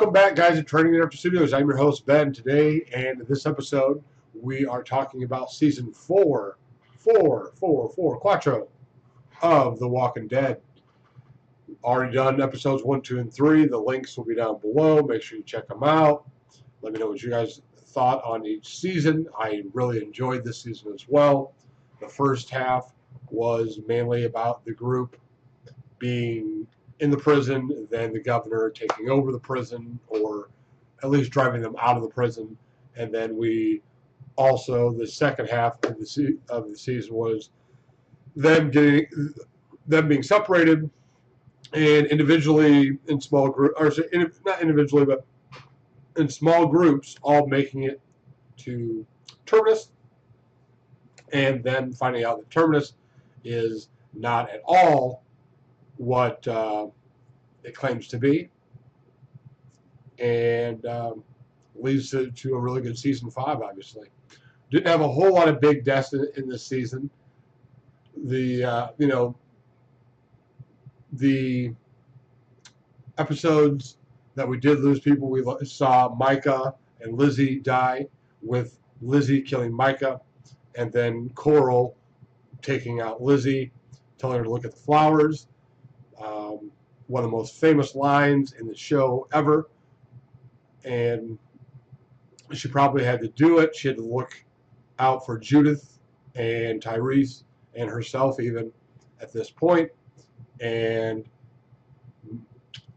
Welcome back, guys, at T.I.Studios. I'm your host, Ben, today, and in this episode, we are talking about Season 4 of The Walking Dead. Already done episodes 1, 2, and 3. The links will be down below. Make sure you check them out. Let me know what you guys thought on each season. I really enjoyed this season as well. The first half was mainly about the group being in the prison, then the governor taking over the prison, or at least driving them out of the prison. And then we also, the second half of the season was them being separated and individually in small groups, or not individually, but in small groups, all making it to Terminus, and then finding out that Terminus is not at all what it claims to be, and leads to a really good season 5. Obviously, didn't have a whole lot of big deaths in this season. The the episodes that we did lose people, we saw Micah and Lizzie die, with Lizzie killing Micah, and then Coral taking out Lizzie, telling her to look at the flowers. One of the most famous lines in the show ever, and she probably had to do it. She had to look out for Judith and Tyrese and herself even at this point, and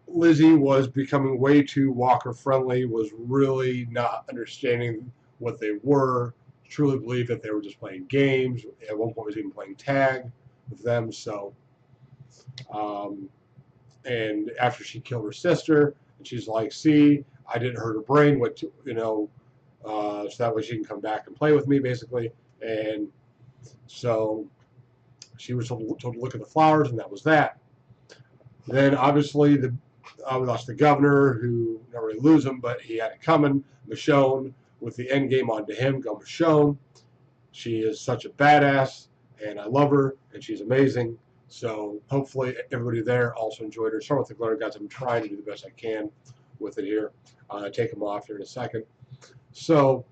Lizzie was becoming way too Walker friendly, was really not understanding what they were, truly believed that they were just playing games. At one point was even playing tag with them. So and after she killed her sister, and she's like, see, I didn't hurt her brain, so that way she can come back and play with me, basically. And so she was told to look at the flowers, and that was that. Then obviously we lost the governor, who never really lose him, but he had it coming. Michonne, with the end game onto him, go Michonne. She is such a badass, and I love her, and she's amazing. So hopefully everybody there also enjoyed her. Start with the glitter, guys. I'm trying to do the best I can with it here. Take them off here in a second. So,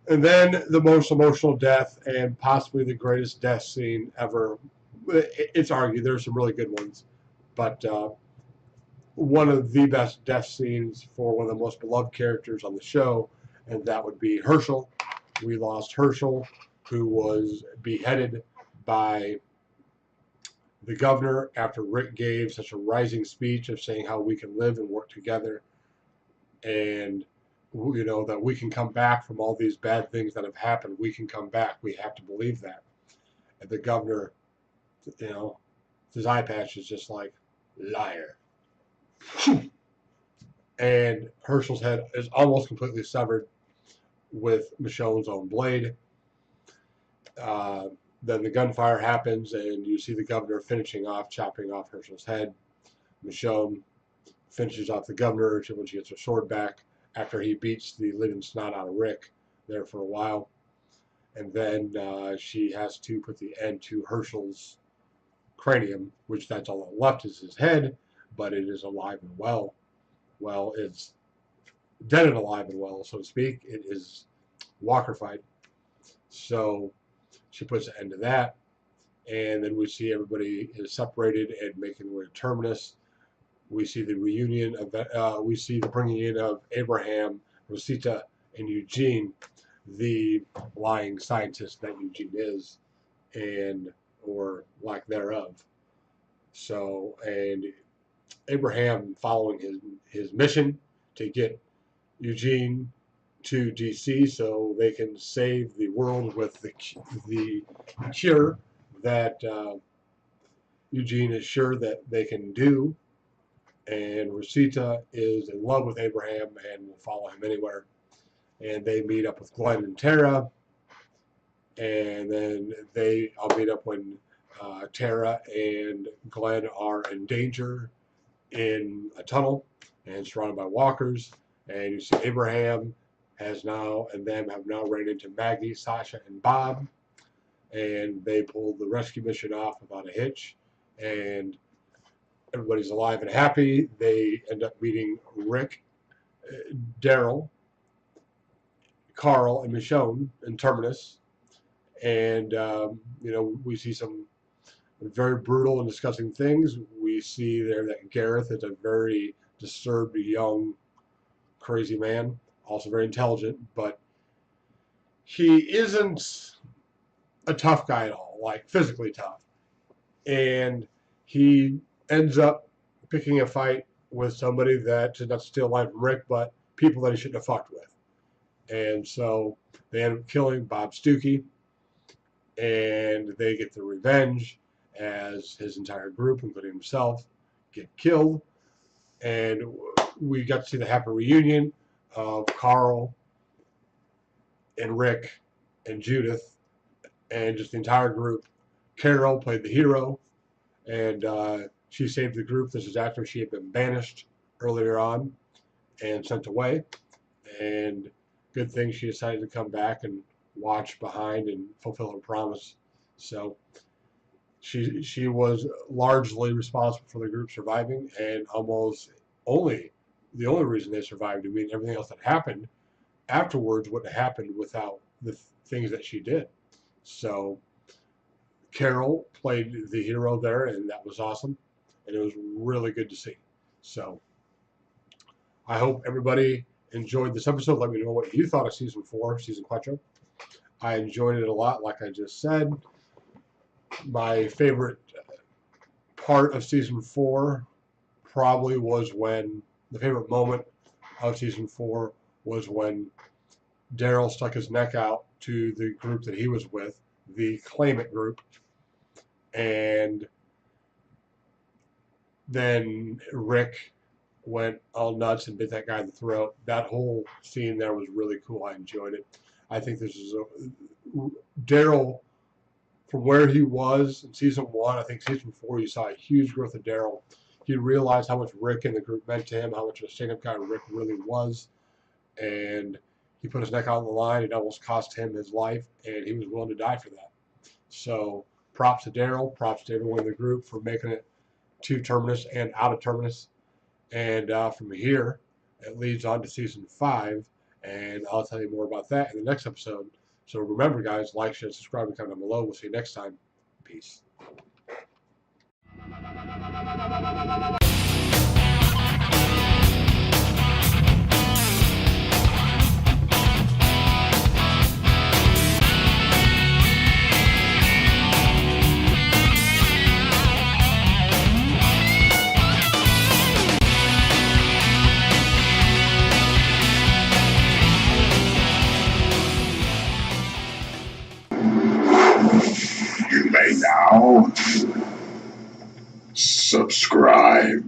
and then the most emotional death, and possibly the greatest death scene ever. It's argued. There's some really good ones, but one of the best death scenes for one of the most beloved characters on the show, and that would be Herschel. We lost Herschel, who was beheaded by the governor after Rick gave such a rising speech of saying how we can live and work together, and that we can come back from all these bad things that have happened. We can come back. We have to believe that. And the governor, his eye patch is just like, liar. And Herschel's head is almost completely severed with Michonne's own blade. Then the gunfire happens, and you see the governor chopping off Herschel's head. Michonne finishes off the governor when she gets her sword back, after he beats the living snot out of Rick there for a while. And then she has to put the end to Herschel's cranium, which that's all that left is his head, but it is alive and well. Well, it's dead and alive and well, so to speak. It is Walker-fied. So she puts an end to that, and then we see everybody is separated and making their way to Terminus. We see the reunion of we see the bringing in of Abraham, Rosita, and Eugene, the lying scientist that Eugene is, or lack thereof. So, and Abraham, following his mission to get Eugene to DC so they can save the world with the cure that Eugene is sure that they can do. And Rosita is in love with Abraham and will follow him anywhere. And they meet up with Glenn and Tara, and then I'll meet up when Tara and Glenn are in danger in a tunnel and surrounded by walkers. And you see Abraham have now ran into Maggie, Sasha, and Bob, and they pulled the rescue mission off without a hitch. And everybody's alive and happy. They end up meeting Rick, Daryl, Carl, and Michonne in Terminus. And, we see some very brutal and disgusting things. We see there that Gareth is a very disturbed, young, crazy man, also very intelligent, but he isn't a tough guy at all, like physically tough. And he ends up picking a fight with somebody that did not steal life from Rick, but people that he shouldn't have fucked with. And so they end up killing Bob Stuckey, and they get their revenge as his entire group, including himself, get killed. And we got to see the happy reunion of Carl and Rick and Judith and just the entire group. Carol played the hero, and she saved the group. This is after she had been banished earlier on and sent away. And good thing she decided to come back and watch behind and fulfill her promise. So she was largely responsible for the group surviving, and the only reason they survived. I mean, everything else that happened afterwards wouldn't have happened without the things that she did. So Carol played the hero there, and that was awesome, and it was really good to see. So I hope everybody enjoyed this episode. Let me know what you thought of Season 4, Season 4. I enjoyed it a lot, like I just said. My favorite part of Season 4 probably was the favorite moment of Season 4 was when Daryl stuck his neck out to the group that he was with, the Claimant group, and then Rick went all nuts and bit that guy in the throat. That whole scene there was really cool. I enjoyed it. I think this is Daryl, from where he was in Season 1, I think Season 4 you saw a huge growth of Daryl. He realized how much Rick and the group meant to him, how much of a stand-up guy Rick really was, and he put his neck out on the line. It almost cost him his life, and he was willing to die for that. So props to Daryl, props to everyone in the group for making it to Terminus and out of Terminus. And from here, it leads on to Season 5, and I'll tell you more about that in the next episode. So remember, guys, like, share, subscribe, and comment down below. We'll see you next time. Peace. You may now subscribe.